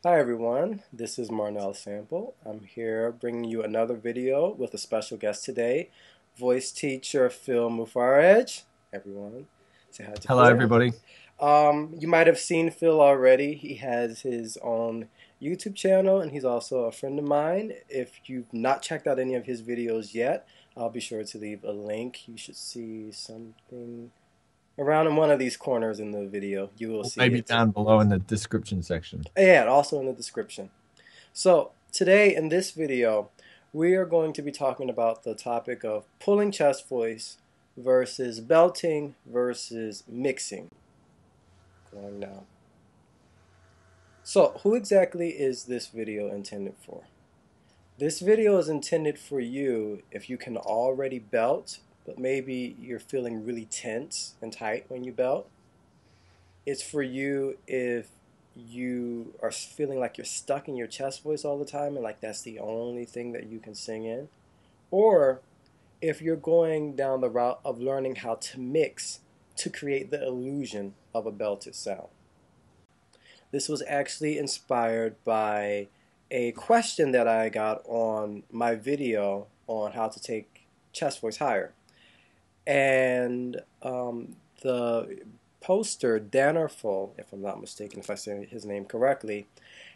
Hi everyone, this is Marnell Sample. I'm here bringing you another video with a special guest today, voice teacher Phil Moufarrege. Everyone, say hi to Hello, Phil. everybody. You might have seen Phil already. He has his own YouTube channel and he's also a friend of mine. If you've not checked out any of his videos yet, I'll be sure to leave a link. You should see something around in one of these corners in the video. You will Or see maybe it. down below in the description section. Yeah, also in the description. So today in this video, we are going to be talking about the topic of pulling chest voice versus belting versus mixing. Going now. So who exactly is this video intended for? This video is intended for you if you can already belt, but maybe you're feeling really tense and tight when you belt. It's for you if you are feeling like you're stuck in your chest voice all the time and like that's the only thing that you can sing in. Or if you're going down the route of learning how to mix to create the illusion of a belted sound. This was actually inspired by a question that I got on my video on how to take chest voice higher. And the poster, Dannarful, if I'm not mistaken, if I say his name correctly,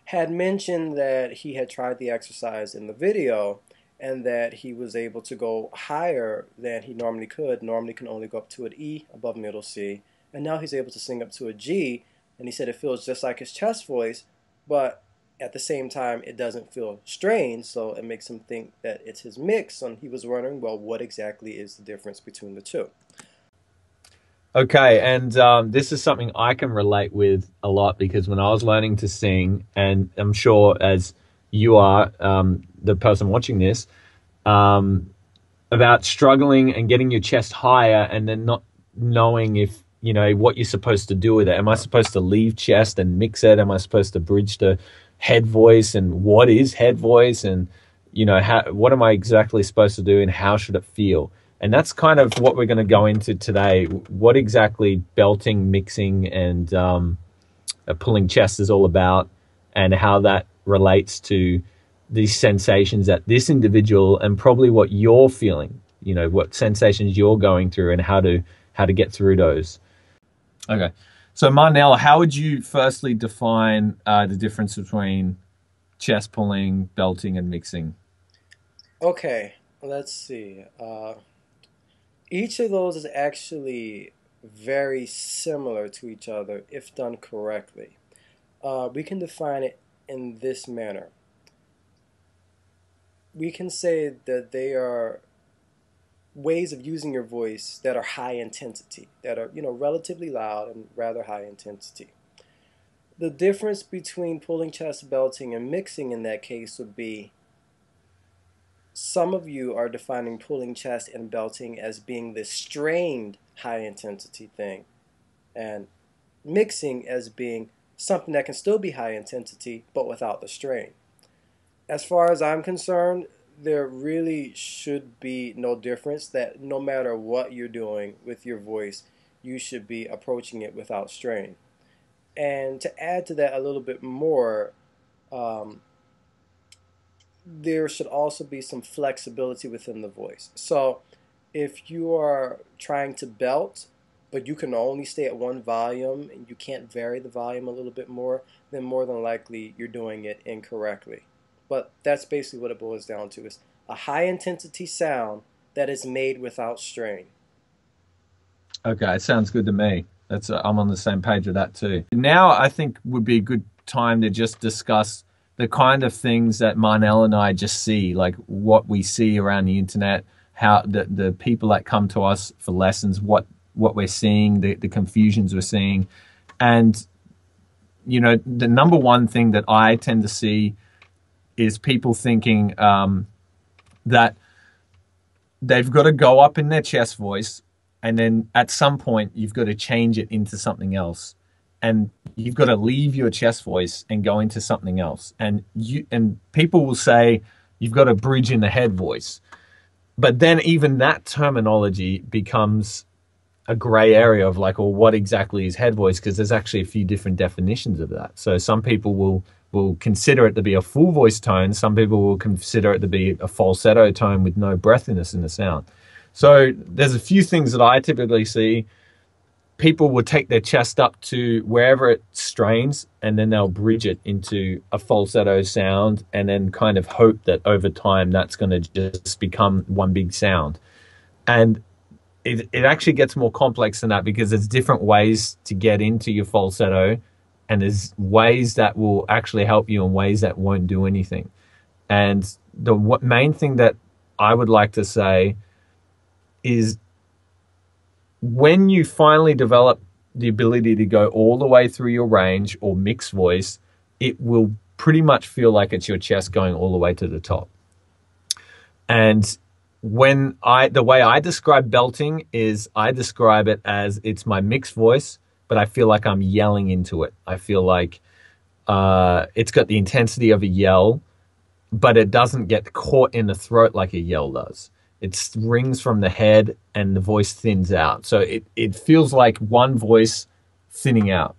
had mentioned that he had tried the exercise in the video and that he was able to go higher than he normally could. Normally can only go up to an E above middle C, and now he's able to sing up to a G, and he said it feels just like his chest voice, but at the same time it doesn't feel strained, so it makes him think that it's his mix, and he was wondering, well, what exactly is the difference between the two? Okay, and this is something I can relate with a lot because when I was learning to sing, and I'm sure as you are, the person watching this, um, about struggling and getting your chest higher and then not knowing if, you know, what you're supposed to do with it. Am I supposed to leave chest and mix it? Am I supposed to bridge to head voice? And what is head voice? And, you know, what am I exactly supposed to do and how should it feel? And that's kind of what we're going to go into today. What exactly belting, mixing, and pulling chest is all about, and how that relates to these sensations that this individual and probably what you're feeling. You know, what sensations you're going through and how to get through those. Okay, so Marnell, how would you firstly define the difference between chest pulling, belting, and mixing? Okay, let's see. Each of those is actually very similar to each other if done correctly. We can define it in this manner. We can say that they are ways of using your voice that are high intensity, that are, relatively loud and rather high intensity. The difference between pulling chest, belting, and mixing in that case would be some of you are defining pulling chest and belting as being this strained high intensity thing, and mixing as being something that can still be high intensity but without the strain. As far as I'm concerned, there really should be no difference, that no matter what you're doing with your voice, you should be approaching it without strain. And to add to that a little bit more, there should also be some flexibility within the voice. So if you are trying to belt, but you can only stay at one volume and you can't vary the volume a little bit more, then more than likely you're doing it incorrectly. But that's basically what it boils down to, is a high intensity sound that is made without strain. Okay, sounds good to me. That's I'm on the same page with that too. Now I think would be a good time to just discuss the kind of things that Marnell and I just see, like what we see around the internet, how the people that come to us for lessons, what we're seeing, the confusions we're seeing. And, you know, the number one thing that I tend to see is people thinking that they've got to go up in their chest voice, and then at some point you've got to change it into something else, and you've got to leave your chest voice and go into something else. And people will say you've got to bridge in the head voice, but then even that terminology becomes a gray area of like, well, what exactly is head voice? Because there's actually a few different definitions of that. So some people will consider it to be a full voice tone. Some people will consider it to be a falsetto tone with no breathiness in the sound. So there's a few things that I typically see. People will take their chest up to wherever it strains, and then they'll bridge it into a falsetto sound, and then kind of hope that over time that's going to just become one big sound. And it actually gets more complex than that, because there's different ways to get into your falsetto, and there's ways that will actually help you and ways that won't do anything. And the main thing that I would like to say is, when you finally develop the ability to go all the way through your range or mixed voice, it will pretty much feel like it's your chest going all the way to the top. And the way I describe belting is, I describe it as, it's my mixed voice, but I feel like I'm yelling into it. I feel like it's got the intensity of a yell, but it doesn't get caught in the throat like a yell does. It rings from the head and the voice thins out. So it feels like one voice thinning out.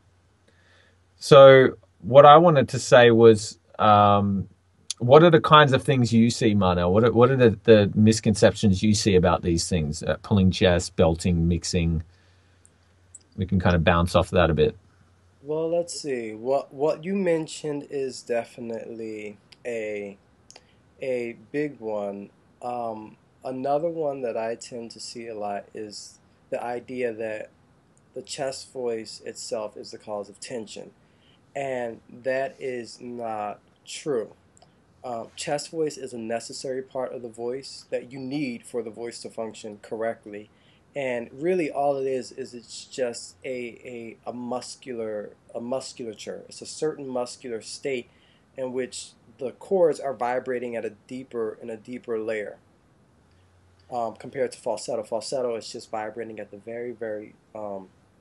So what I wanted to say was, what are the kinds of things you see, Marnell? What are the misconceptions you see about these things? Pulling chest, belting, mixing. We can kind of bounce off that a bit. Well, let's see. What you mentioned is definitely a big one. Another one that I tend to see a lot is the idea that the chest voice itself is the cause of tension, and that is not true. Chest voice is a necessary part of the voice that you need for the voice to function correctly, and really all it is it's just a musculature. It's a certain muscular state in which the cords are vibrating in a deeper layer. Compared to falsetto. Falsetto is just vibrating at the very, very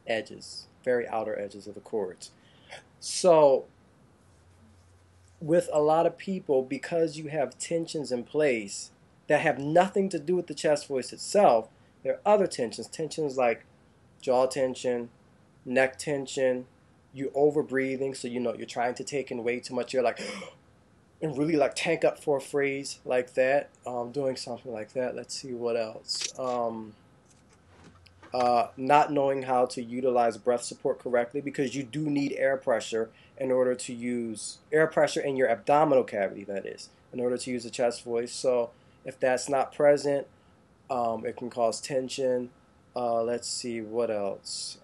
edges, very outer edges of the chords. So with a lot of people, because you have tensions in place that have nothing to do with the chest voice itself, there are other tensions like jaw tension, neck tension, you overbreathing, so you're trying to take in way too much, you're like and really like tank up for a phrase like that, doing something like that. Let's see what else. Not knowing how to utilize breath support correctly, because you do need air pressure in order to use air pressure in your abdominal cavity, that is, in order to use a chest voice. So if that's not present, it can cause tension. Let's see what else.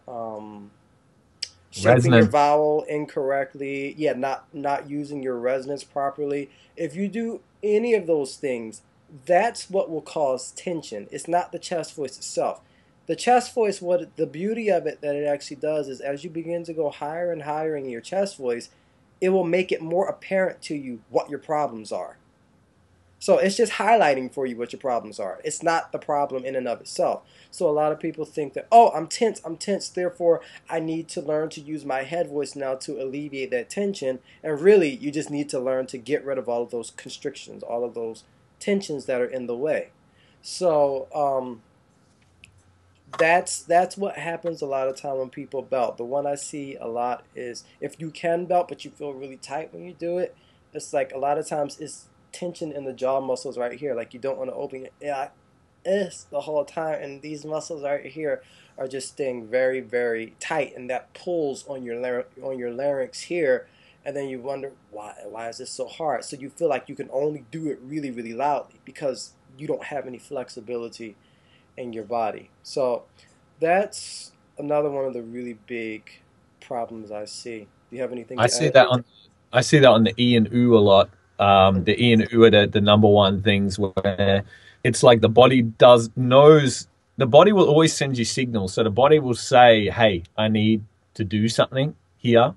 Shaping your vowel incorrectly, not using your resonance properly. If you do any of those things, that's what will cause tension. It's not the chest voice itself. The chest voice, the beauty of it that it actually does is, as you begin to go higher and higher in your chest voice, it will make it more apparent to you what your problems are. So it's just highlighting for you what your problems are. It's not the problem in and of itself. So a lot of people think that, oh, I'm tense, therefore I need to learn to use my head voice now to alleviate that tension. And really, you just need to learn to get rid of all of those constrictions, all of those tensions that are in the way. So that's what happens a lot of time when people belt. The one I see a lot is, if you can belt but you feel really tight when you do it, it's like a lot of times it's tension in the jaw muscles right here, like you don't want to open it the whole time, and these muscles right here are just staying very, very tight, and that pulls on your larynx here, and then you wonder why is this so hard. So you feel like you can only do it really, really loudly because you don't have any flexibility in your body. So that's another one of the really big problems I see. Do you have anything to add? I see that on the E and U a lot. The E and U are the number one things where it's like the body the body will always send you signals. So the body will say, hey, I need to do something here.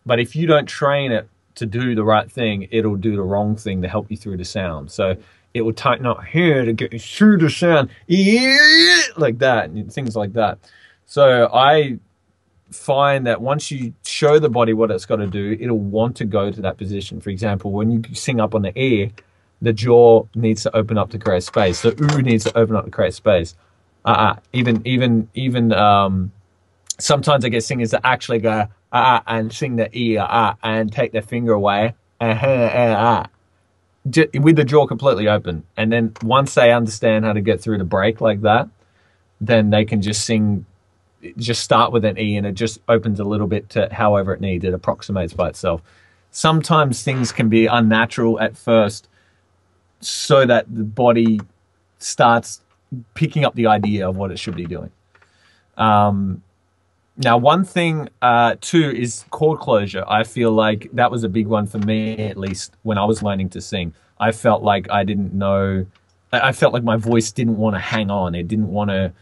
But if you don't train it to do the right thing, it'll do the wrong thing to help you through the sound. So it will tighten up here to get you through the sound, like that, and things like that. So I find that once you show the body what it's got to do, it'll want to go to that position. For example, when you sing up on the E, the jaw needs to open up to create space. The U needs to open up to create space. Even sometimes I get singers that actually go and sing the e and take their finger away with the jaw completely open. And then once they understand how to get through the break like that, then they can just sing, just start with an E and it just opens a little bit to however it needs. It approximates by itself. Sometimes things can be unnatural at first so that the body starts picking up the idea of what it should be doing. Now, one thing, too, is chord closure. I feel like that was a big one for me, at least, when I was learning to sing. I felt like I didn't know... I felt like my voice didn't want to hang on. It didn't want to...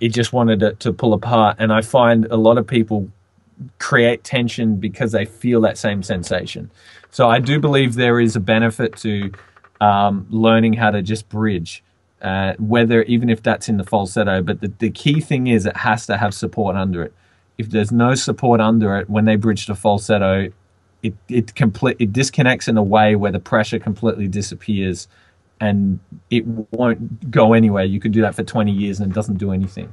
it just wanted to pull apart. And I find a lot of people create tension because they feel that same sensation. So I do believe there is a benefit to learning how to just bridge. Whether even if that's in the falsetto, but the key thing is it has to have support under it. If there's no support under it, when they bridge to falsetto, it disconnects in a way where the pressure completely disappears and it won't go anywhere. You could do that for 20 years and it doesn't do anything.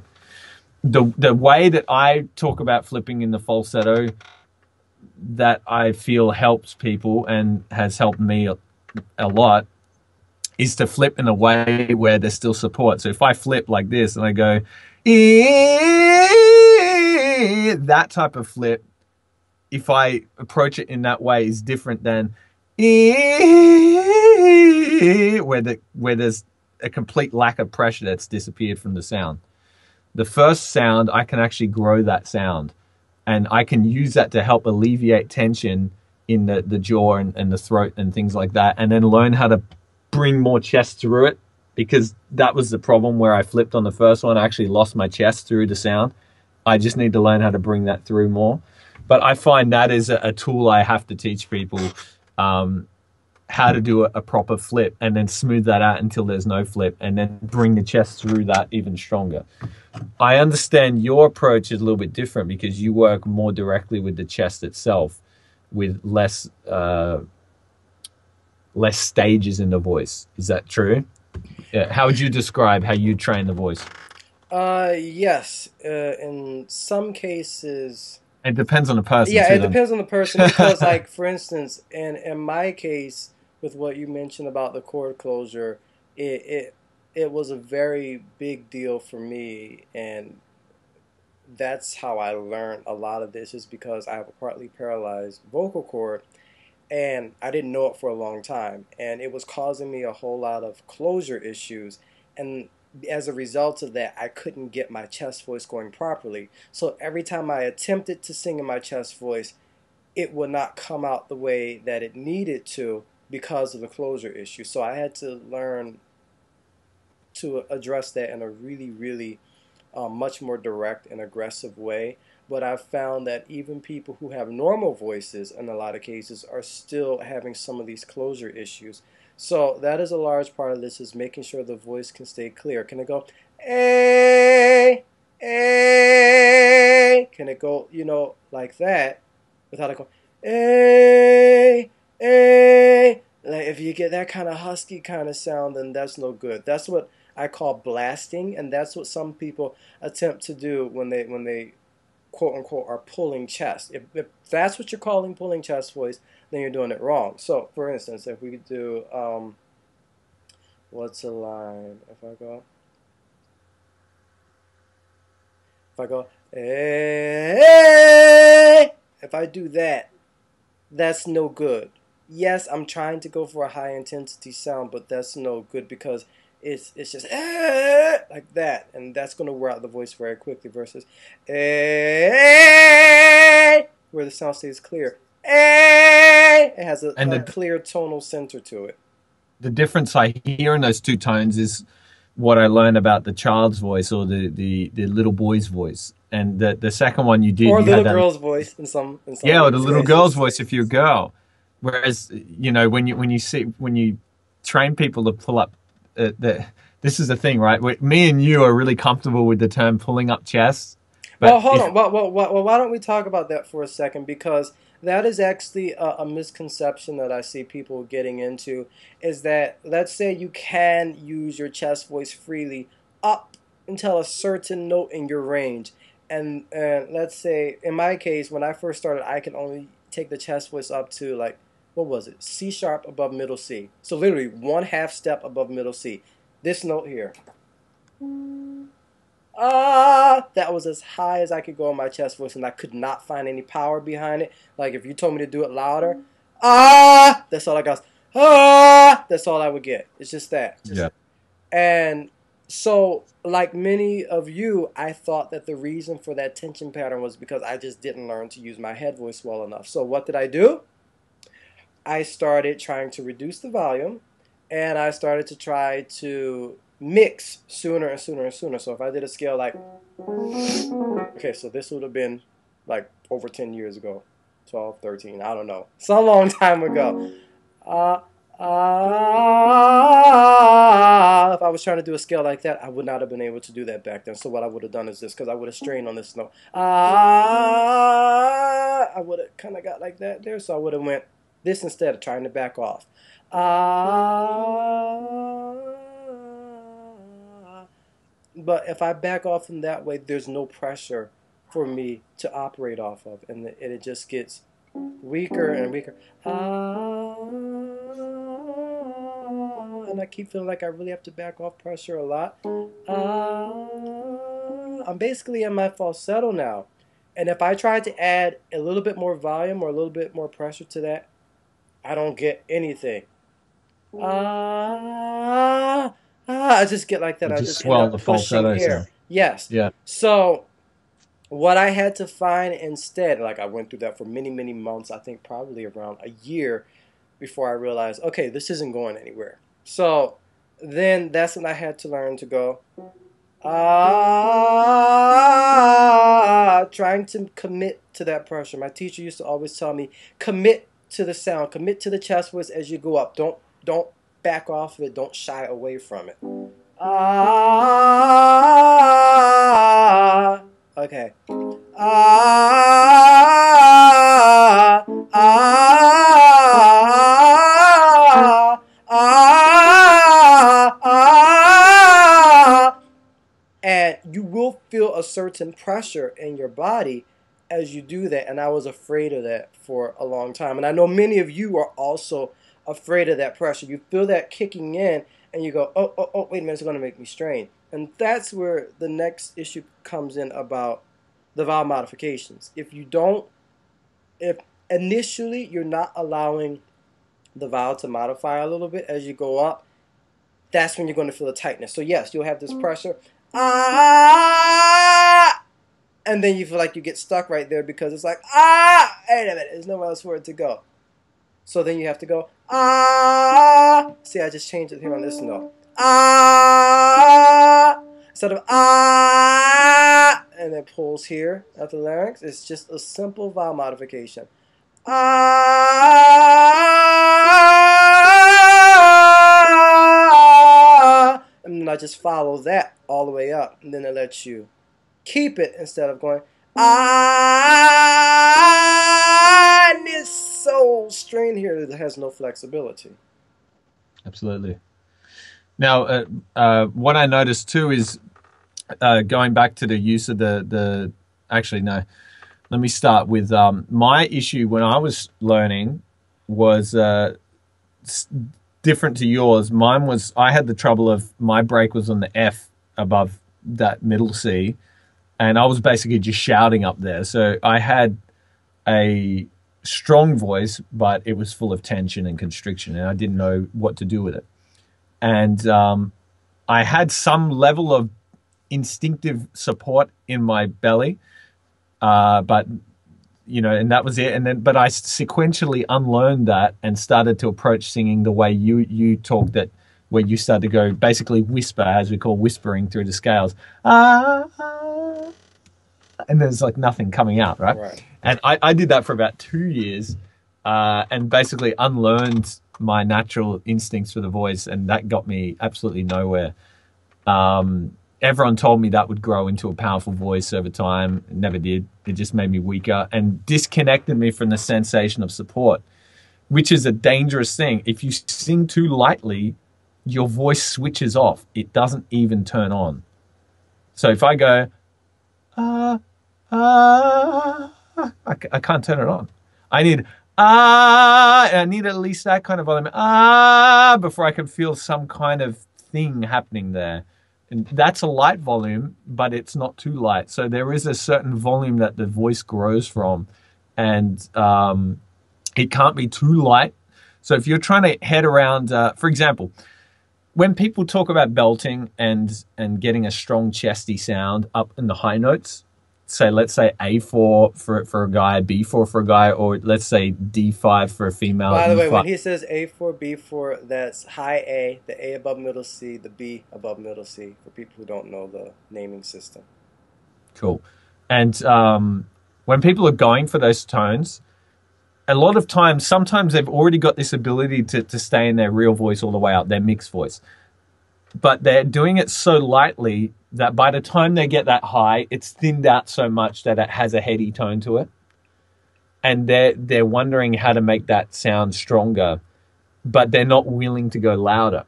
The way that I talk about flipping in the falsetto that I feel helps people and has helped me a lot is to flip in a way where there's still support. So if I flip like this and I go, that type of flip, if I approach it in that way, is different than where there's a complete lack of pressure that's disappeared from the sound. The first sound, I can actually grow that sound. And I can use that to help alleviate tension in the jaw and the throat and things like that. And then learn how to bring more chest through it, because that was the problem where I flipped on the first one. I actually lost my chest through the sound. I just need to learn how to bring that through more. But I find that is a tool I have to teach people, how to do a proper flip and then smooth that out until there's no flip and then bring the chest through that even stronger. I understand your approach is a little bit different because you work more directly with the chest itself with less stages in the voice. Is that true? Yeah. How would you describe how you train the voice? Yes. In some cases... It depends on the person. Yeah, too, it depends on the person because, like, for instance, in my case, with what you mentioned about the chord closure, it was a very big deal for me, and that's how I learned a lot of this, is because I have a partly paralyzed vocal cord, and I didn't know it for a long time, and it was causing me a whole lot of closure issues, and as a result of that, I couldn't get my chest voice going properly. So every time I attempted to sing in my chest voice, it would not come out the way that it needed to because of the closure issue. So I had to learn to address that in a really, really much more direct and aggressive way. But I've found that even people who have normal voices in a lot of cases are still having some of these closure issues. So that is a large part of this, is making sure the voice can stay clear. Can it go, eh, eh? Can it go, you know, like that without it going, eh, eh? Like if you get that kind of husky kind of sound, then that's no good. That's what I call blasting, and that's what some people attempt to do when they quote unquote are pulling chest. If that's what you're calling pulling chest voice, then you're doing it wrong. So for instance, if we do what's a line? If I go eh, if I do that, that's no good. Yes, I'm trying to go for a high intensity sound, but that's no good because it's just like that, and that's going to wear out the voice very quickly, versus where the sound stays clear. It has a clear tonal center to it. The difference I hear in those two tones is what I learned about the child's voice or the little boy's voice, and the second one you did, or you little girl's voice in some yeah, or the little girl's voice if you're a girl. Whereas, you know, when you train people to pull up, this is the thing, right? Me and you are really comfortable with the term pulling up chest. Well, hold on. Well, why don't we talk about that for a second? Because that is actually a misconception that I see people getting into, is that, let's say you can use your chest voice freely up until a certain note in your range. And let's say, in my case, when I first started, I can only take the chest voice up to, like, what was it? C sharp above middle C. So literally 1/2 step above middle C. This note here. That was as high as I could go in my chest voice, and I could not find any power behind it. Like, if you told me to do it louder, that's all I got. That's all I would get. It's just that. Yeah. And so, like many of you, I thought that the reason for that tension pattern was because I just didn't learn to use my head voice well enough. So what did I do? I started trying to reduce the volume, and I started to try to mix sooner and sooner and sooner. So if I did a scale like, okay, so this would have been like over 10 years ago, 12, 13, I don't know, some long time ago. If I was trying to do a scale like that, I would not have been able to do that back then. So what I would have done is this, because I would have strained on this note. I would have kind of got like that there, so I would have went this instead of trying to back off. But if I back off in that way, there's no pressure for me to operate off of, and it just gets weaker and weaker. And I keep feeling like I really have to back off pressure a lot. I'm basically in my falsetto now. And if I try to add a little bit more volume or a little bit more pressure to that, I don't get anything. I just get like that. You I just just swell end the up pushing falsetto air. sound. Yes. Yeah. So what I had to find instead, like I went through that for many, many months, I think probably around a year before I realized, okay, this isn't going anywhere. So then that's when I had to learn to go, trying to commit to that pressure. My teacher used to always tell me, commit to the sound, commit to the chest voice as you go up. Don't back off of it. Don't shy away from it. Okay. And you will feel a certain pressure in your body as you do that. And I was afraid of that for a long time. And I know many of you are also afraid of that pressure. You feel that kicking in and you go, oh, wait a minute, it's going to make me strain. And that's where the next issue comes in about the vowel modifications. If initially you're not allowing the vowel to modify a little bit as you go up, that's when you're going to feel the tightness. So yes, you'll have this pressure. And then you feel like you get stuck right there because it's like, wait a minute, there's nowhere else for it to go. So then you have to go, see, I just changed it here on this note. Instead of and it pulls here at the larynx. It's just a simple vowel modification. And then I just follow that all the way up, and then it lets you keep it instead of going and it's so strained here that it has no flexibility. Absolutely. Now, what I noticed too is going back to the use of the actually, no, let me start with my issue when I was learning was different to yours. Mine was, I had the trouble of my break was on the F above that middle C, and I was basically just shouting up there. So I had a strong voice, but it was full of tension and constriction, and I didn't know what to do with it. And I had some level of instinctive support in my belly, but you know, and that was it. And then, but I sequentially unlearned that and started to approach singing the way you talked, that where you start to go basically whisper, as we call whispering through the scales, and there's like nothing coming out, right? And I did that for about 2 years, and basically unlearned my natural instincts for the voice, and that got me absolutely nowhere. Everyone told me that would grow into a powerful voice over time. It never did. It just made me weaker and disconnected me from the sensation of support, which is a dangerous thing. If you sing too lightly, your voice switches off. It doesn't even turn on. So if I go, I can't turn it on. I need, and I need at least that kind of volume, before I can feel some kind of thing happening there. And that's a light volume, but it's not too light. So there is a certain volume that the voice grows from, and it can't be too light. So if you're trying to head around, for example, when people talk about belting and getting a strong chesty sound up in the high notes, say let's say A4 for a guy, B4 for a guy, or let's say D5 for a female. By the way, E5. when he says A4, B4, that's high A, the A above middle C, the B above middle C, for people who don't know the naming system. Cool. And when people are going for those tones, a lot of times, sometimes they've already got this ability to stay in their real voice all the way up, their mixed voice. But they're doing it so lightly that by the time they get that high, it's thinned out so much that it has a heady tone to it. And they're wondering how to make that sound stronger, but they're not willing to go louder.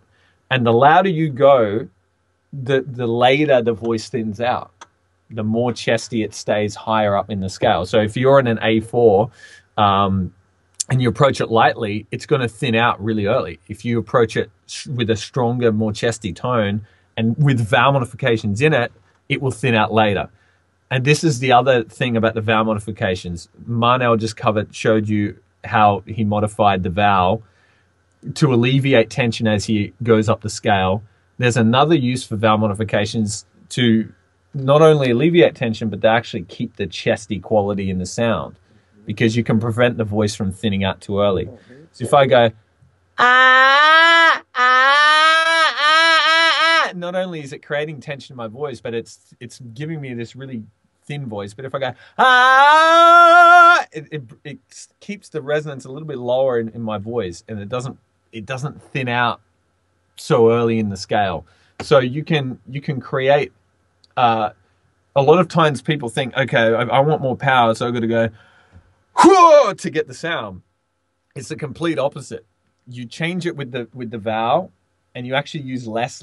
And the louder you go, the later the voice thins out. The more chesty it stays higher up in the scale. So if you're in an A4, and you approach it lightly, it's going to thin out really early. If you approach it with a stronger, more chesty tone and with vowel modifications in it, it will thin out later. And this is the other thing about the vowel modifications. Marnell just showed you how he modified the vowel to alleviate tension as he goes up the scale. There's another use for vowel modifications to not only alleviate tension, but to actually keep the chesty quality in the sound, because you can prevent the voice from thinning out too early. So if I go, not only is it creating tension in my voice, but it's giving me this really thin voice. But if I go, it keeps the resonance a little bit lower in my voice, and it doesn't thin out so early in the scale. So you can create, a lot of times people think, okay, I want more power, so I've got to go, whoa, to get the sound. It's the complete opposite. You change it with the vowel, and you actually use less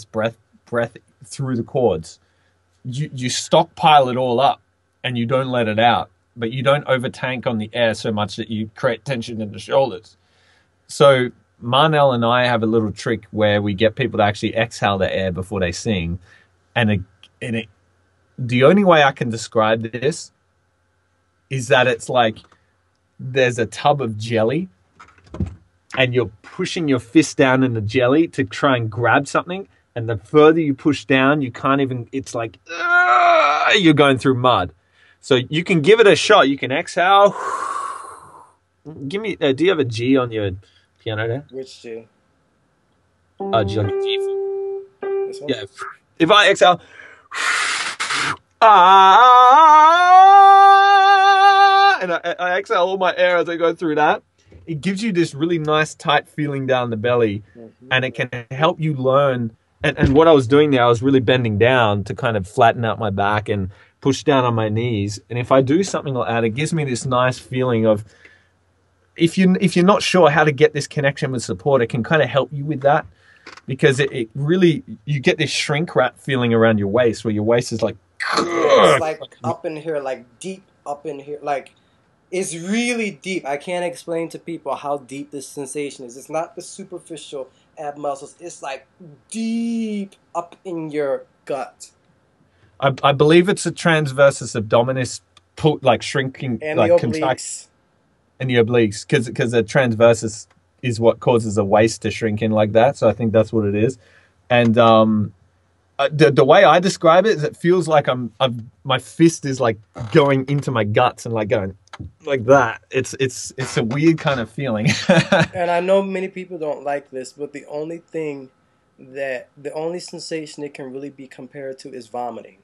breath through the chords. You stockpile it all up, and you don't let it out, but you don't overtank on the air so much that you create tension in the shoulders. So Marnell and I have a little trick where we get people to actually exhale the air before they sing, and the only way I can describe this is that it's like there's a tub of jelly and you're pushing your fist down in the jelly to try and grab something. And the further you push down, you can't even, it's like, you're going through mud. So you can give it a shot. You can exhale. Give me, do you have a G on your piano there? Which G? G on your G. This one? Yeah. If I exhale, and I exhale all my air as I go through that, it gives you this really nice tight feeling down the belly, and it can help you learn. And what I was doing there, I was really bending down to kind of flatten out my back and push down on my knees. And if I do something like that, it gives me this nice feeling of, if you're not sure how to get this connection with support, it can kind of help you with that, because it really, you get this shrink wrap feeling around your waist, where your waist is like, it's like up in here, like deep up in here, like it's really deep. I can't explain to people how deep this sensation is. It's not the superficial ab muscles. It's like deep up in your gut. I believe it's a transversus abdominis, like shrinking, And like the contract, obliques. and the obliques, because the transversus is what causes the waist to shrink in like that. So I think that's what it is. And the way I describe it is, it feels like my fist is like going into my guts and like going like that. It's a weird kind of feeling. And I know many people don't like this, but the only sensation it can really be compared to is vomiting.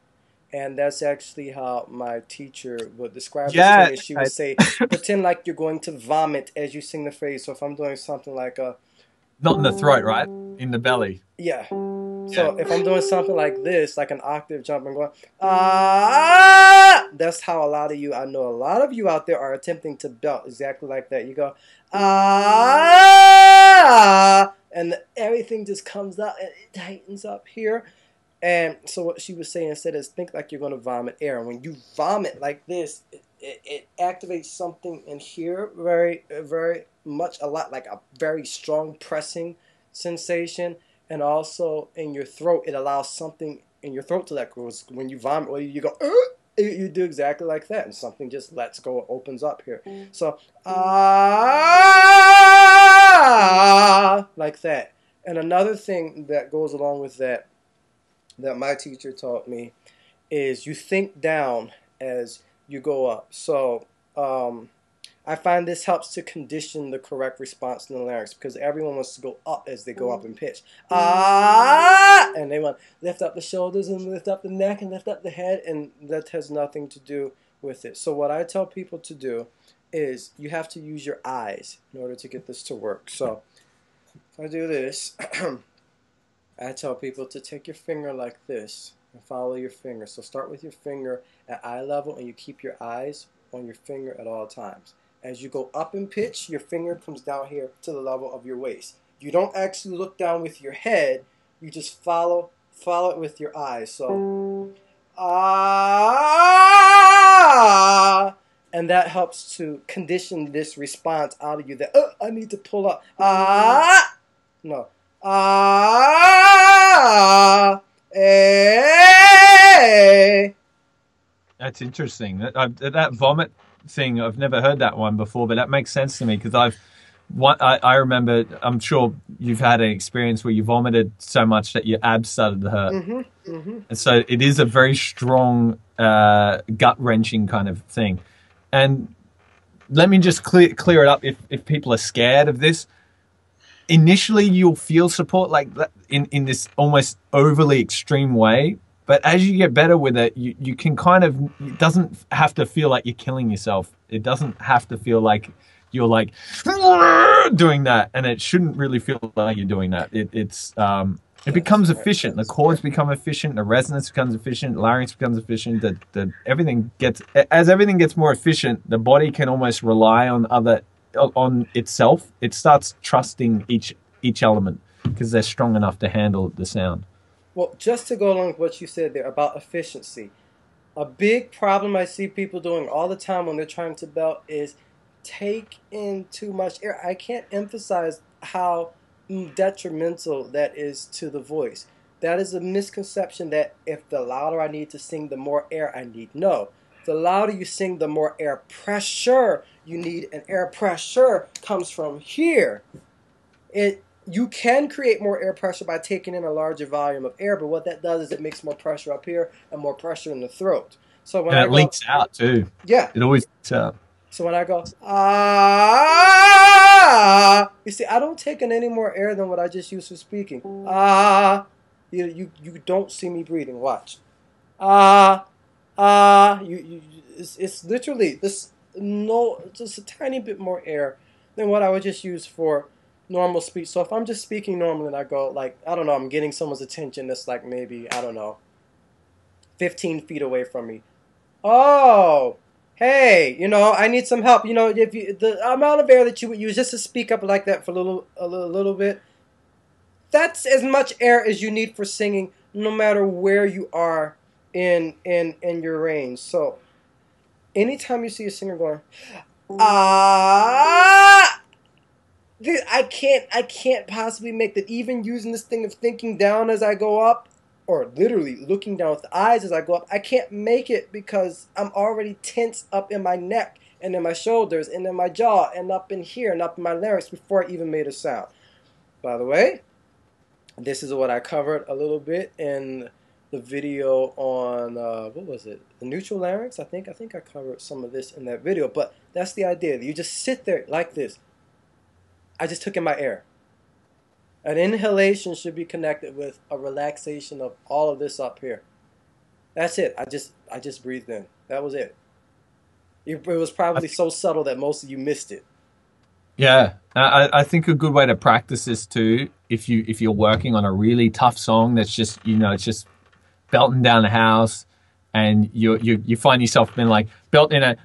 And that's actually how my teacher would describe it to me. She would say, pretend like you're going to vomit as you sing the phrase. So if I'm doing something like not in the throat, right? In the belly. Yeah. So if I'm doing something like this, like an octave jump and going, that's how I know a lot of you out there are attempting to belt exactly like that. You go, and everything just comes out and it tightens up here. And so what she was saying instead is think like you're going to vomit air. And when you vomit like this, it activates something in here very much, a lot, like a very strong pressing sensation. And also in your throat, it allows something in your throat to let go. When you vomit, well, you go, you do exactly like that. And something just lets go, it opens up here. So, like that. And another thing that goes along with that my teacher taught me is you think down as you go up. So I find this helps to condition the correct response in the larynx, because everyone wants to go up as they go up in pitch. And they want to lift up the shoulders and lift up the neck and lift up the head, and that has nothing to do with it. So what I tell people to do is you have to use your eyes in order to get this to work. So if I do this, I tell people to take your finger like this and follow your finger. So start with your finger at eye level, and you keep your eyes on your finger at all times. As you go up in pitch, your finger comes down here to the level of your waist. You don't actually look down with your head, you just follow it with your eyes. So and that helps to condition this response out of you that I need to pull up. No. That's interesting. That vomit thing, I've never heard that one before, but that makes sense to me, because I remember, I'm sure you've had an experience where you vomited so much that your abs started to hurt. And so it is a very strong gut-wrenching kind of thing. And let me just clear it up if people are scared of this. Initially, you'll feel support like that in this almost overly extreme way. But as you get better with it, you can kind of, it doesn't have to feel like you're killing yourself. It doesn't have to feel like you're like doing that. And it shouldn't really feel like you're doing that. It becomes efficient. The chords become efficient. The resonance becomes efficient. The larynx becomes efficient. As everything gets more efficient, the body can almost rely on itself. It starts trusting each element because they're strong enough to handle the sound. Well, just to go along with what you said there about efficiency, a big problem I see people doing all the time when they're trying to belt is take in too much air. I can't emphasize how detrimental that is to the voice. That is a misconception that if the louder I need to sing, the more air I need. No. The louder you sing, the more air pressure you need, and air pressure comes from here. You can create more air pressure by taking in a larger volume of air, but what that does is it makes more pressure up here and more pressure in the throat. So when it leaks out too. Yeah. It always leaks out. So when I go, you see, I don't take in any more air than what I just used for speaking. You don't see me breathing. Watch. It's literally this. No, just a tiny bit more air than what I would just use for normal speech. So if I'm just speaking normally and I go like, I don't know, I'm getting someone's attention that's like maybe, I don't know, 15 feet away from me. Oh, hey, I need some help. If the amount of air that you would use just to speak up like that for a little bit, that's as much air as you need for singing, no matter where you are in your range. So anytime you see a singer going, I can't possibly make that. Even using this thing of thinking down as I go up, or literally looking down with the eyes as I go up, I can't make it because I'm already tense up in my neck and in my shoulders and in my jaw and up in here and up in my larynx before I even made a sound. By the way, this is what I covered a little bit in the video on, what was it? The neutral larynx? I think I covered some of this in that video, but that's the idea. You just sit there like this. I just took in my air. An inhalation should be connected with a relaxation of all of this up here. That's it. I just breathed in. That was it. It was probably so subtle that most of you missed it. Yeah, I think a good way to practice this too, if you're working on a really tough song that's just it's just belting down the house, and you find yourself being like belting in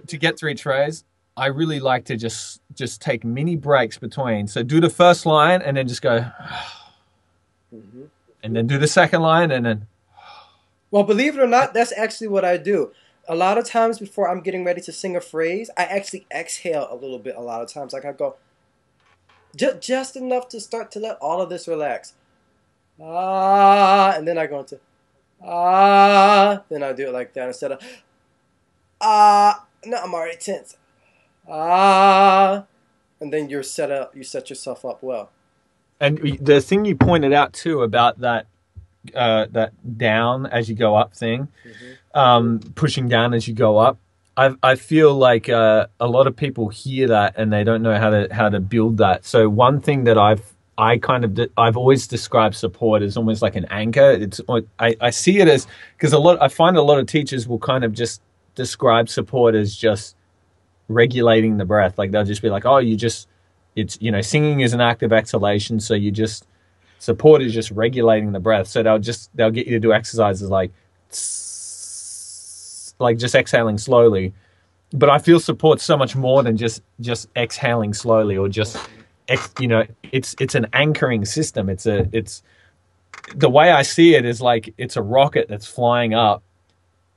to get through each phrase. I really like to just take mini breaks between. So do the first line and then just go, Mm-hmm. And then do the second line, and then. Well, believe it or not, that's actually what I do. A lot of times before I'm getting ready to sing a phrase, I actually exhale a little bit a lot of times. Like I go just enough to start to let all of this relax. Ah, and then I go into ah, then I do it like that instead of ah, no, I'm already tense. Ah, and then you set yourself up well. And the thing you pointed out too about that that down as you go up thing, pushing down as you go up. I feel like a lot of people hear that and they don't know how to build that. So one thing that I've always described support as almost like an anchor. I see it as, because I find a lot of teachers will kind of just describe support as just regulating the breath. Like they'll just be like, oh, singing is an act of exhalation, so support is just regulating the breath. So they'll get you to do exercises like just exhaling slowly. But I feel support so much more than just exhaling slowly, or just it's an anchoring system. It's the way I see it is like it's a rocket that's flying up,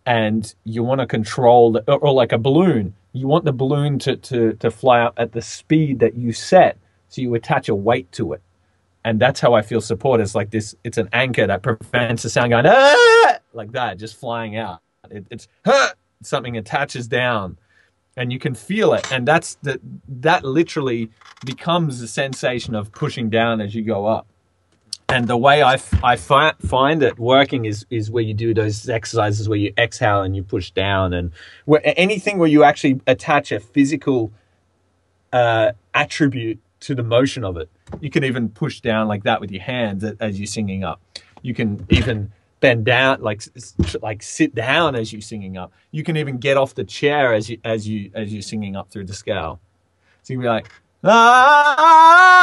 and you want to control or like a balloon. You want the balloon to fly up at the speed that you set, so you attach a weight to it. And that's how I feel support is like this. It's an anchor that prevents the sound going like that, just flying out. It's something attaches down, and you can feel it. And that literally becomes the sensation of pushing down as you go up. And the way I find it working is where you do those exercises where you exhale and you push down, and anything where you actually attach a physical attribute to the motion of it. You can even push down like that with your hands as you're singing up. You can even bend down, like sit down as you're singing up. You can even get off the chair as you're singing up through the scale. So you can be like, ah!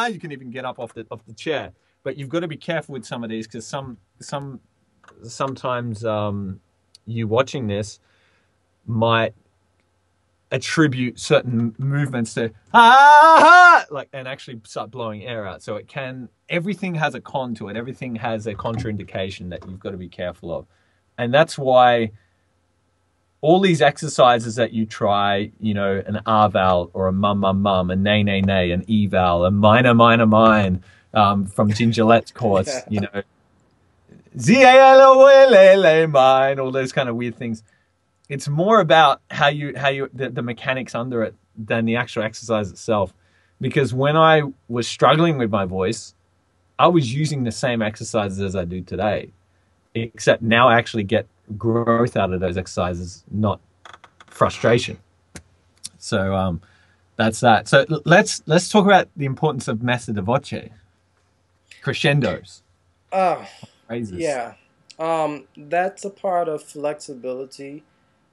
You can even get up off the chair. But you've got to be careful with some of these, because sometimes you watching this might attribute certain movements to and actually start blowing air out. So everything has a con to it. Everything has a contraindication that you've got to be careful of. And that's why all these exercises that you try, an R vowel or a mum, a nay, nay, nay, an E vowel, a minor, mine, from Gingerlette's course, Z-A-L-O-L-L-A, mine, all those kind of weird things. It's more about how the mechanics under it than the actual exercise itself. Because when I was struggling with my voice, I was using the same exercises as I do today, except now I actually get growth out of those exercises, not frustration. So that's that. So let's talk about the importance of Messa di voce, crescendos. Phrases. Yeah. That's a part of flexibility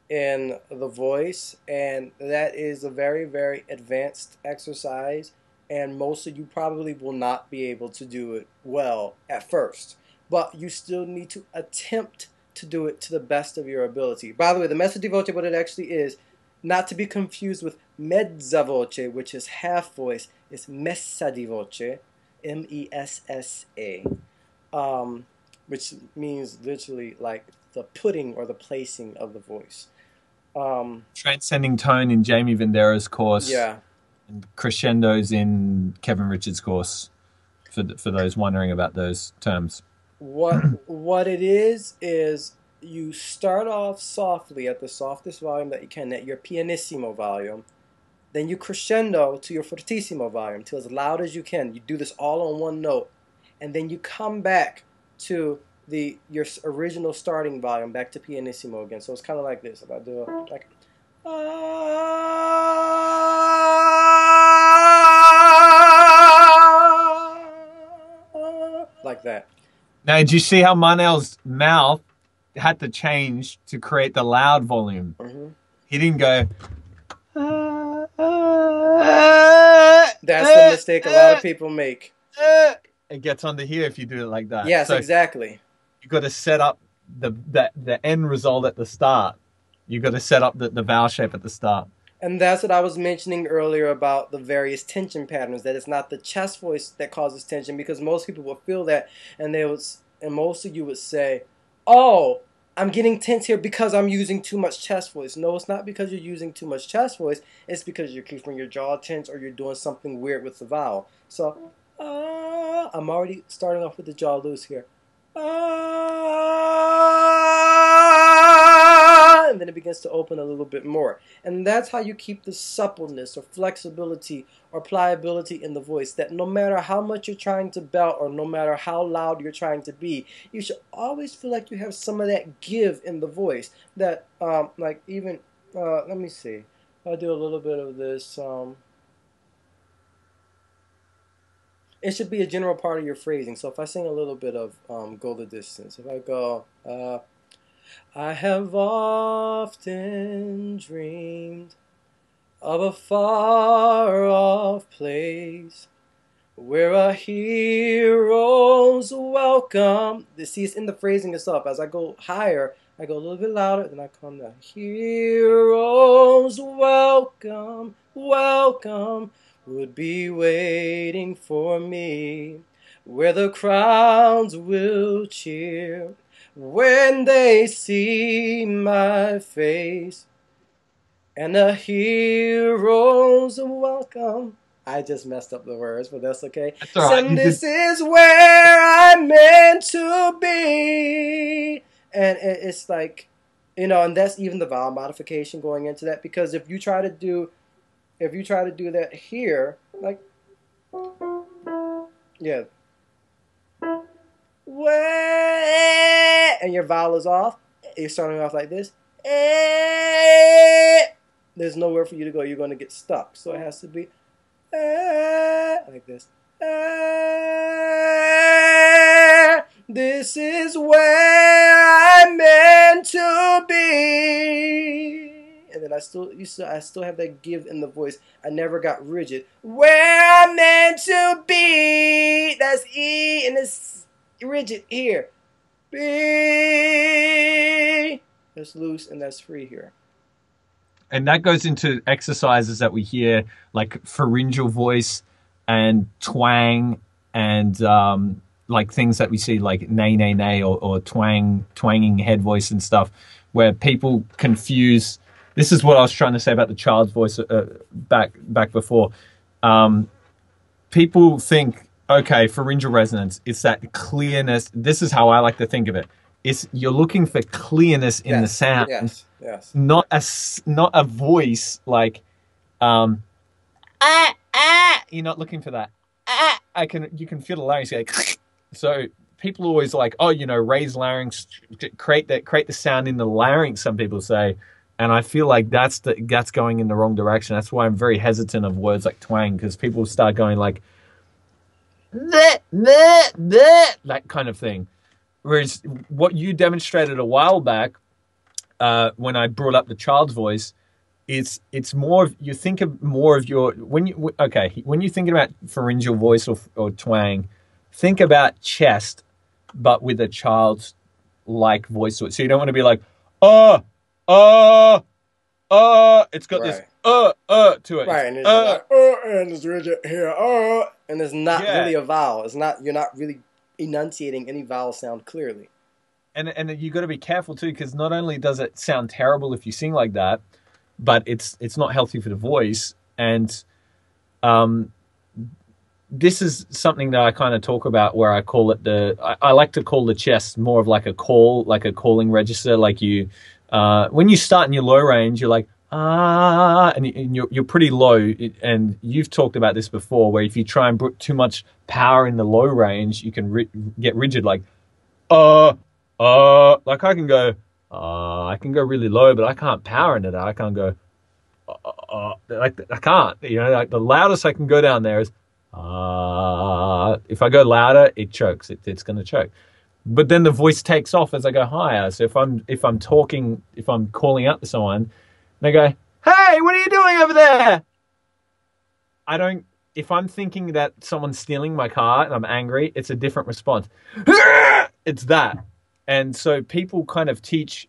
in the voice, and that is a very, very advanced exercise, and most of you probably will not be able to do it well at first, but you still need to attempt to do it to the best of your ability. By the way, the Messa di voce, what it actually is, not to be confused with mezza voce, which is half voice, is Messa di voce, M-E-S-S-A, which means literally like the putting or the placing of the voice. Transcending tone in Jamie Vendera's course. Yeah. And crescendos in Kevin Richards' course, for those wondering about those terms. What it is you start off softly at the softest volume that you can, at your pianissimo volume. Then you crescendo to your fortissimo volume, to as loud as you can. You do this all on one note. And then you come back to your original starting volume, back to pianissimo again. So it's kind of like this. If I do it like that. Now, did you see how Marnell's mouth had to change to create the loud volume? Mm-hmm. He didn't go. That's the mistake a lot of people make. It gets under here if you do it like that. Yes, so exactly. You've got to set up the end result at the start. You've got to set up the vowel shape at the start. And that's what I was mentioning earlier about the various tension patterns, that it's not the chest voice that causes tension, because most people will feel that, and most of you would say, oh, I'm getting tense here because I'm using too much chest voice. No, it's not because you're using too much chest voice. It's because you're keeping your jaw tense, or you're doing something weird with the vowel. So, I'm already starting off with the jaw loose here. And then it begins to open a little bit more. And that's how you keep the suppleness or flexibility or pliability in the voice, that no matter how much you're trying to belt, or no matter how loud you're trying to be, you should always feel like you have some of that give in the voice. That, like even, let me see. I'll do a little bit of this. It should be a general part of your phrasing. So if I sing a little bit of Go the Distance, if I go, I have often dreamed of a far-off place where a hero's welcome. See, it's in the phrasing itself. As I go higher, I go a little bit louder, then I come down. Hero's welcome, welcome, would be waiting for me, where the crowds will cheer when they see my face, and a hero's welcome. I just messed up the words, but that's okay. That's all right. And this is where I'm meant to be. And it's like, and that's even the vowel modification going into that, because if you try to do that here, like, yeah, and your vowel is off, you're starting off like this, there's nowhere for you to go. You're going to get stuck. So it has to be like this. This is where I'm meant to be. And then I still have that give in the voice. I never got rigid. Where I'm meant to be. That's E, and it's rigid here. B. That's loose and that's free here. And that goes into exercises that we hear, like pharyngeal voice and twang, and like things that we see like nay, nay, nay, or twanging head voice and stuff, where people confuse. This is what I was trying to say about the child's voice back before. People think, okay, pharyngeal resonance, it's that clearness. This is how I like to think of it. You're looking for clearness in the sound. Yes. Not a voice like you're not looking for that. You can feel the larynx like so people always like, raise larynx, create the sound in the larynx, some people say. And I feel like that's going in the wrong direction. That's why I'm very hesitant of words like twang, because people start going like that kind of thing. Whereas what you demonstrated a while back, when I brought up the child's voice, it's more of, you think of more of your, when you're thinking about pharyngeal voice or twang, think about chest, but with a child's like voice to it. So you don't want to be like, it's got this to it. Right, and it's and it's rigid here, and it's not really a vowel. You're not really enunciating any vowel sound clearly. And you got to be careful too, because not only does it sound terrible if you sing like that, but it's not healthy for the voice. And this is something that I kind of talk about, where I call it I like to call the chest more of like a call, like a calling register. Like you, when you start in your low range, you're like, and you're pretty low. And you've talked about this before, where if you try and put too much power in the low range, you can get rigid, like, like I can go really low, but I can't power into that. I can't go, like I can't, like the loudest I can go down there is, if I go louder, it chokes. It's going to choke. But then the voice takes off as I go higher. So if I'm talking, if I'm calling out to someone, they go, "Hey, what are you doing over there?" If I'm thinking that someone's stealing my car and I'm angry, it's a different response. It's that. And so people kind of teach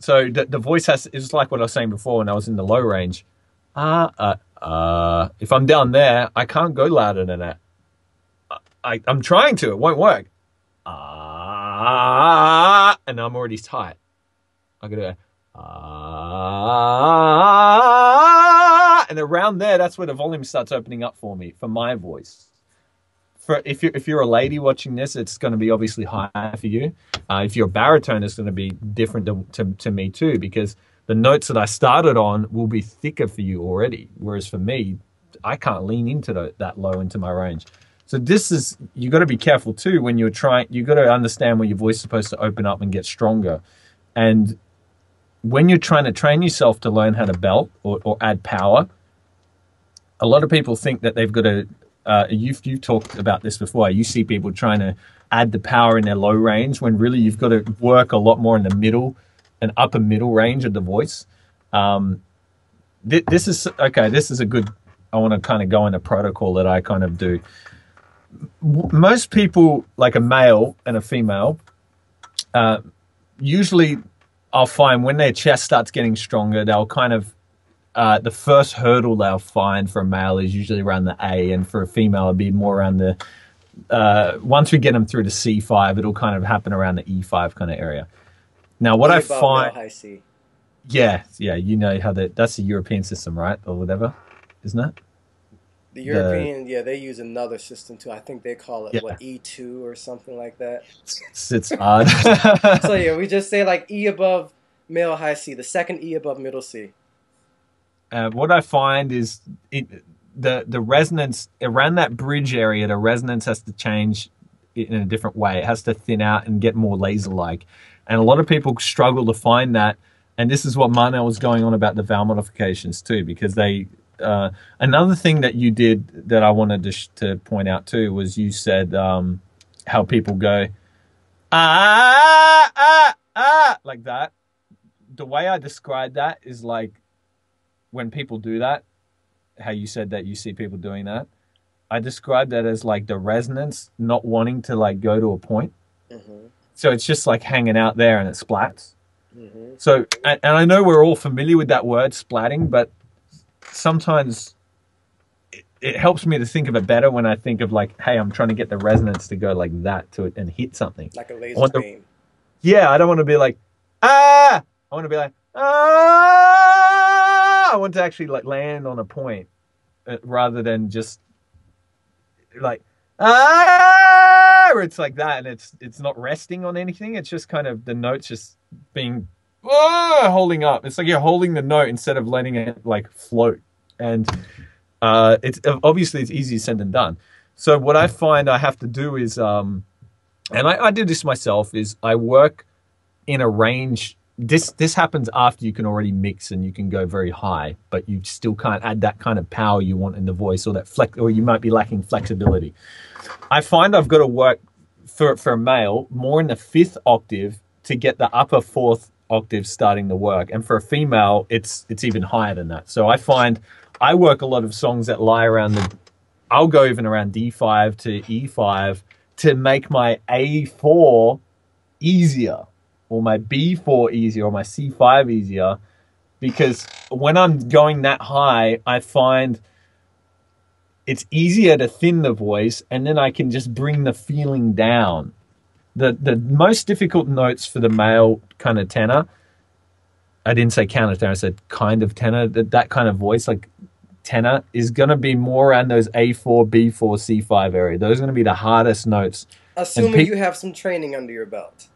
So the voice is like what I was saying before when I was in the low range. If I'm down there, I can't go louder than that. I'm trying to, it won't work. And I'm already tight. I gotta go, and around there, that's where the volume starts opening up for me, for my voice. For if you're a lady watching this, it's going to be obviously higher for you. If you're a baritone, it's going to be different to me too, because the notes that I started on will be thicker for you already. Whereas for me, I can't lean into that low into my range. So this is, you got to be careful too when you're trying. You got to understand where your voice is supposed to open up and get stronger. And when you're trying to train yourself to learn how to belt or add power, a lot of people think that they've got to. You've talked about this before. You see people trying to add the power in their low range when really you've got to work a lot more in the middle and upper middle range of the voice. This is okay. This is a good. I want to kind of go into protocol that I kind of do. Most people, like a male and a female, usually I'll find when their chest starts getting stronger, they'll kind of the first hurdle they'll find for a male is usually around the A, and for a female it'll be more around the once we get them through to C5, it'll kind of happen around the E5 kind of area. Now what I find, high C. yeah, you know how that's the European system, right, or whatever, isn't it? The European, yeah, they use another system too. I think they call it what, E2 or something like that. It's odd. So yeah, we just say like E above male high C, the second E above middle C. What I find is the resonance around that bridge area, the resonance has to change in a different way. It has to thin out and get more laser-like. And a lot of people struggle to find that. And this is what Marnell was going on about the vowel modifications too, because they another thing that you did that I wanted to point out too was you said how people go like that. The way I described that is like when people do that, how you said that you see people doing that. I described that as like the resonance not wanting to like go to a point. Mm-hmm. So it's just like hanging out there and it splats. Mm-hmm. So, and I know we're all familiar with that word splatting, but sometimes it helps me to think of it better when I think of like, hey, I'm trying to get the resonance to go like that to it and hit something. Like a laser beam. Yeah, I don't want to be like, I want to be like, I want to actually like land on a point rather than just like, where it's like that and it's not resting on anything. It's just kind of the notes just being holding up. It's like you're holding the note instead of letting it like float. And it's obviously it's easier said than done. So what I find I have to do is, and I do this myself, is I work in a range. This happens after you can already mix and you can go very high, but you still can't add that kind of power you want in the voice, or that or you might be lacking flexibility. I find I've got to work for a male more in the 5th octave to get the upper 4th octave starting to work, and for a female it's even higher than that. So I find I work a lot of songs that lie around I'll go even around D5 to E5 to make my A4 easier, or my B4 easier, or my C5 easier, because when I'm going that high, I find it's easier to thin the voice, and then I can just bring the feeling down. The most difficult notes for the male kind of tenor, I didn't say countertenor, I said kind of tenor, that kind of voice, like tenor, is going to be more around those A4, B4, C5 area. Those are going to be the hardest notes. Assuming you have some training under your belt.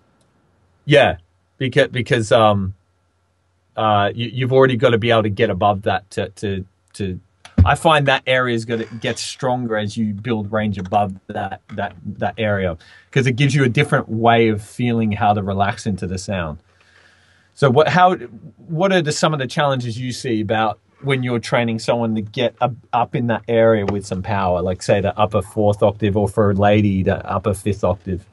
Yeah, because you've already got to be able to get above that to I find that area is going to get stronger as you build range above that area, because it gives you a different way of feeling how to relax into the sound. So what are some of the challenges you see about when you're training someone to get up in that area with some power, like say the upper 4th octave, or for a lady the upper 5th octave?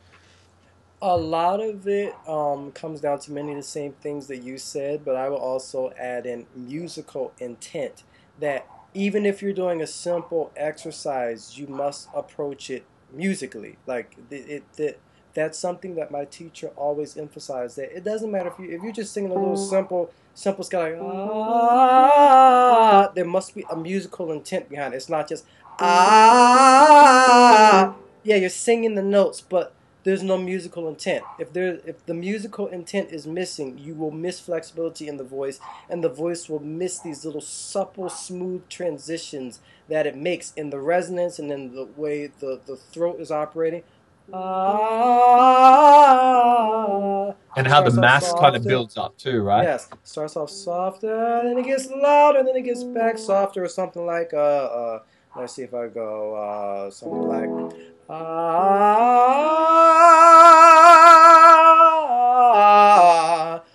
A lot of it comes down to many of the same things that you said, but I will also add in musical intent, that even if you're doing a simple exercise, you must approach it musically. Like That's something that my teacher always emphasized, that it doesn't matter if you're just singing a little simple scale like ah, there must be a musical intent behind it. It's not just ah. Yeah, you're singing the notes, but there's no musical intent. If the musical intent is missing, you will miss flexibility in the voice, and the voice will miss these little supple, smooth transitions that it makes in the resonance and in the way the throat is operating. Ah, and how the mass kind of builds up too, right? Yes, starts off softer, then it gets louder, then it gets back softer, or something like let's see if I go something like ah.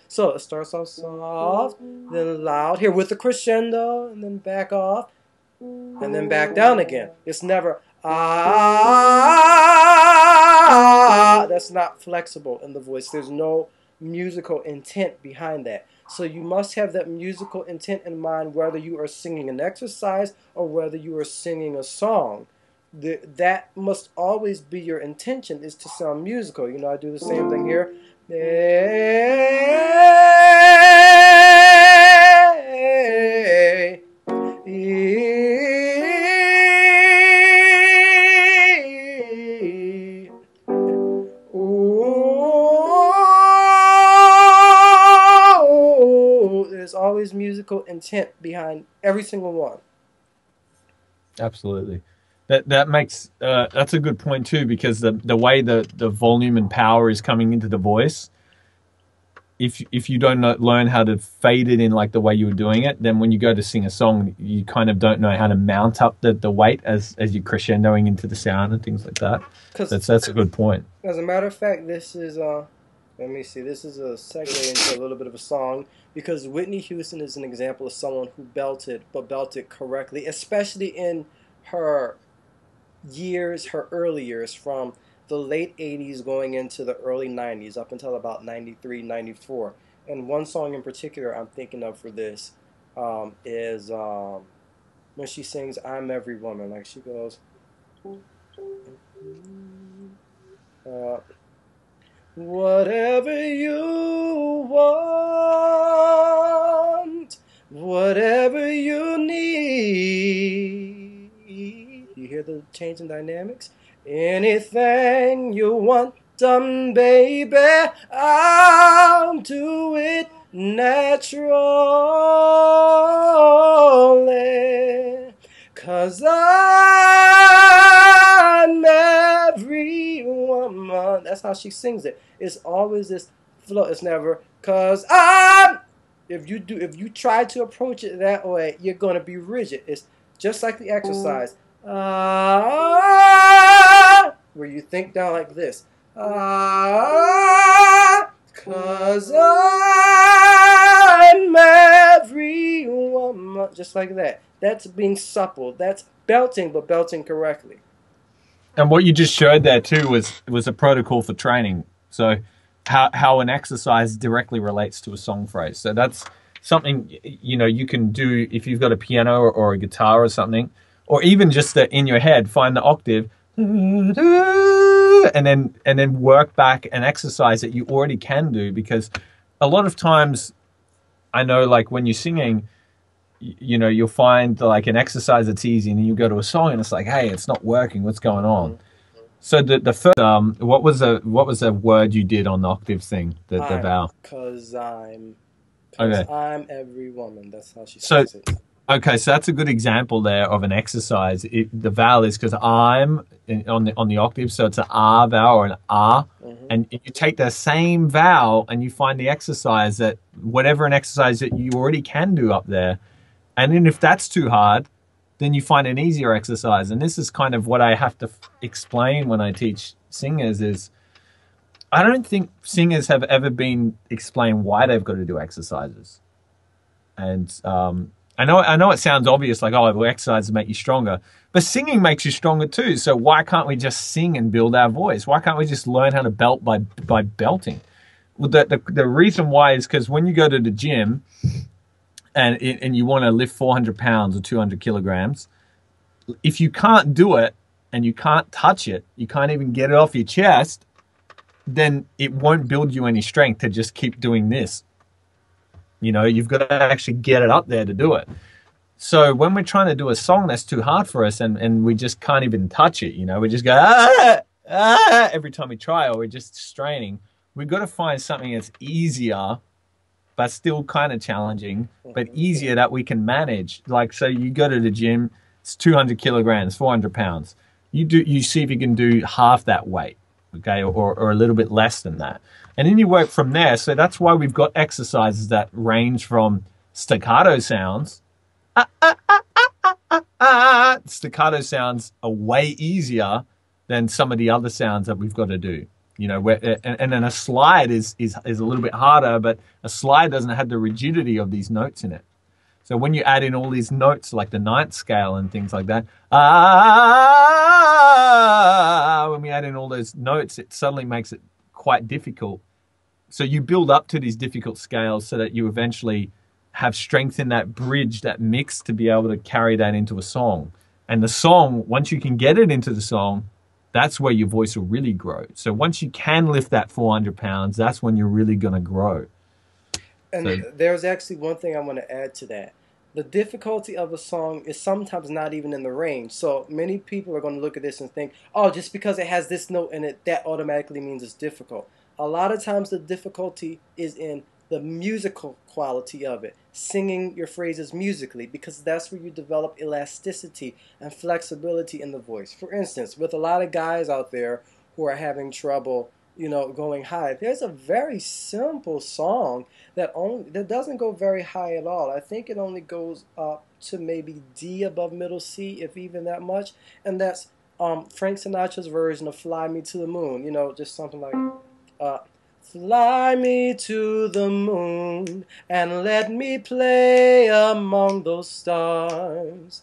So it starts off soft, then loud here with the crescendo, and then back off, and then back down again. It's never ah. That's not flexible in the voice. There's no musical intent behind that. So you must have that musical intent in mind, whether you are singing an exercise or whether you are singing a song. That must always be your intention, is to sound musical. You know, I do the same thing here. There's always musical intent behind every single one. Absolutely. That makes that's a good point too, because the way the volume and power is coming into the voice, if you don't learn how to fade it in like the way you were doing it, then when you go to sing a song, you kind of don't know how to mount up the weight as you're crescendoing into the sound and things like that. That's a good point. As a matter of fact, this is let me see, this is a segue into a little bit of a song, because Whitney Houston is an example of someone who belted correctly, especially in her early years, from the late 80s going into the early 90s up until about 93, 94. And one song in particular I'm thinking of for this is when she sings I'm Every Woman. Like she goes whatever you want, whatever you need. You hear the change in dynamics? Anything you want done, baby, I'll do it naturally, 'cause I'm every woman. That's how she sings it. It's always this flow. It's never 'cause I'm. If you try to approach it that way, you're gonna be rigid. It's just like the exercise. Where you think down like this. 'Cause I'm every woman. Just like that. That's being supple. That's belting, but belting correctly. And what you just showed there too was a protocol for training. So how an exercise directly relates to a song phrase. So that's something, you know, you can do if you've got a piano or a guitar or something, or even just in your head, find the octave, and then work back an exercise that you already can do. Because a lot of times, I know, like when you're singing, you know, you'll find like an exercise that's easy, and then you go to a song and it's like, hey, it's not working. What's going on? So the first, what was a word you did on the octave thing? The vowel. 'Cause I'm every woman. That's how she says it. Okay, so that's a good example there of an exercise. The vowel is because I'm on the octave, so it's an R vowel or an R. And if you take the same vowel and you find the exercise that whatever an exercise that you already can do up there, and then if that's too hard, then you find an easier exercise. And this is kind of what I have to explain when I teach singers is I don't think singers have ever been explained why they've got to do exercises. And I know it sounds obvious, like, oh, well, exercises make you stronger, but singing makes you stronger too. So why can't we just sing and build our voice? Why can't we just learn how to belt by belting? Well, the reason why is because when you go to the gym and you want to lift 400 pounds or 200 kilograms, if you can't do it and you can't touch it, you can't even get it off your chest, then it won't build you any strength to just keep doing this. You know, you've got to actually get it up there to do it. So when we're trying to do a song that's too hard for us and we just can't even touch it, you know, we just go, every time we try, or we're just straining, we've got to find something that's easier, but still kind of challenging, but easier that we can manage. Like, so you go to the gym, it's 200 kilograms, 400 pounds. You see if you can do half that weight, okay, or a little bit less than that. And then you work from there. So that's why we've got exercises that range from staccato sounds. Staccato sounds are way easier than some of the other sounds that we've got to do. You know, and then a slide is a little bit harder, but a slide doesn't have the rigidity of these notes in it. So when you add in all these notes, like the ninth scale and things like that, when we add in all those notes, it suddenly makes it quite difficult. So you build up to these difficult scales so that you eventually have strength in that bridge, that mix, to be able to carry that into a song. And the song, once you can get it into the song, that's where your voice will really grow. So once you can lift that 400 pounds, that's when you're really going to grow. And so, there's actually one thing I want to add to that. The difficulty of a song is sometimes not even in the range. So many people are going to look at this and think, oh, just because it has this note in it, that automatically means it's difficult. A lot of times the difficulty is in the musical quality of it, singing your phrases musically, because that's where you develop elasticity and flexibility in the voice. For instance, with a lot of guys out there who are having trouble, you know, going high, there's a very simple song that doesn't go very high at all. I think it only goes up to maybe D above middle C, if even that much, and that's Frank Sinatra's version of "Fly Me to the Moon." You know, just something like fly me to the moon and let me play among those stars.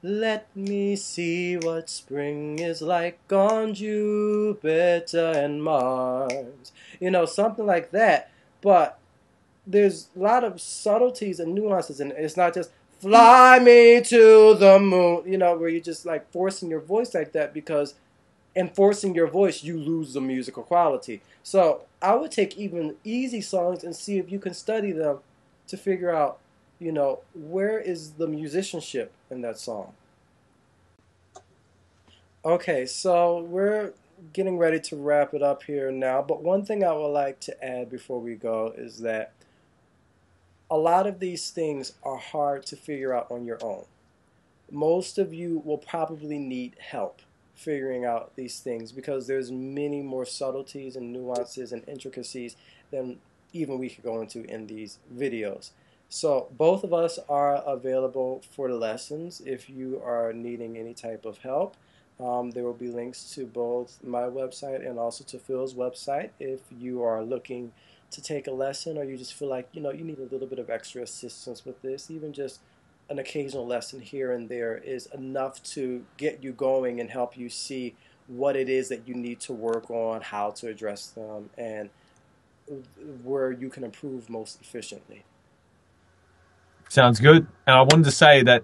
Let me see what spring is like on Jupiter and Mars. You know, something like that. But there's a lot of subtleties and nuances, and it's not just fly me to the moon, you know, where you're just like forcing your voice like that, because in forcing your voice, you lose the musical quality. So I would take even easy songs and see if you can study them to figure out, you know, where is the musicianship in that song. Okay, so we're getting ready to wrap it up here now, but one thing I would like to add before we go is that a lot of these things are hard to figure out on your own. Most of you will probably need help figuring out these things, because there's many more subtleties and nuances and intricacies than even we could go into in these videos. So both of us are available for the lessons if you are needing any type of help. There will be links to both my website and also to Phil's website if you are looking to take a lesson, or you just feel like, you know, you need a little bit of extra assistance with this. Even just an occasional lesson here and there is enough to get you going and help you see what it is that you need to work on, how to address them, and where you can improve most efficiently. Sounds good. And I wanted to say that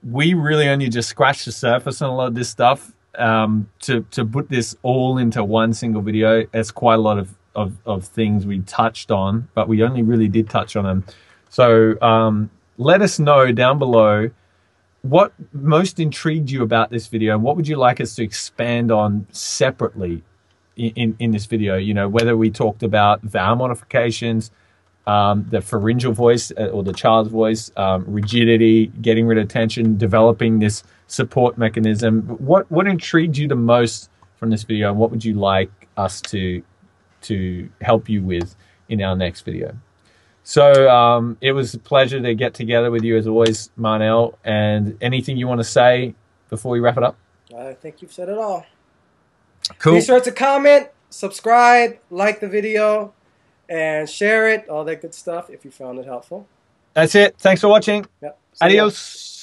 we really only just scratched the surface on a lot of this stuff. To put this all into one single video, it's quite a lot of things we touched on, but we only really did touch on them. So let us know down below what most intrigued you about this video, and what would you like us to expand on separately in this video. You know, whether we talked about vowel modifications, the pharyngeal voice or the child's voice, rigidity, getting rid of tension, developing this support mechanism. What intrigued you the most from this video, and what would you like us to help you with in our next video? So it was a pleasure to get together with you as always, Marnell. And anything you want to say before we wrap it up? I think you've said it all. Cool. Be sure to comment, subscribe, like the video, and share it, all that good stuff if you found it helpful. That's it. Thanks for watching. Yep. Adios.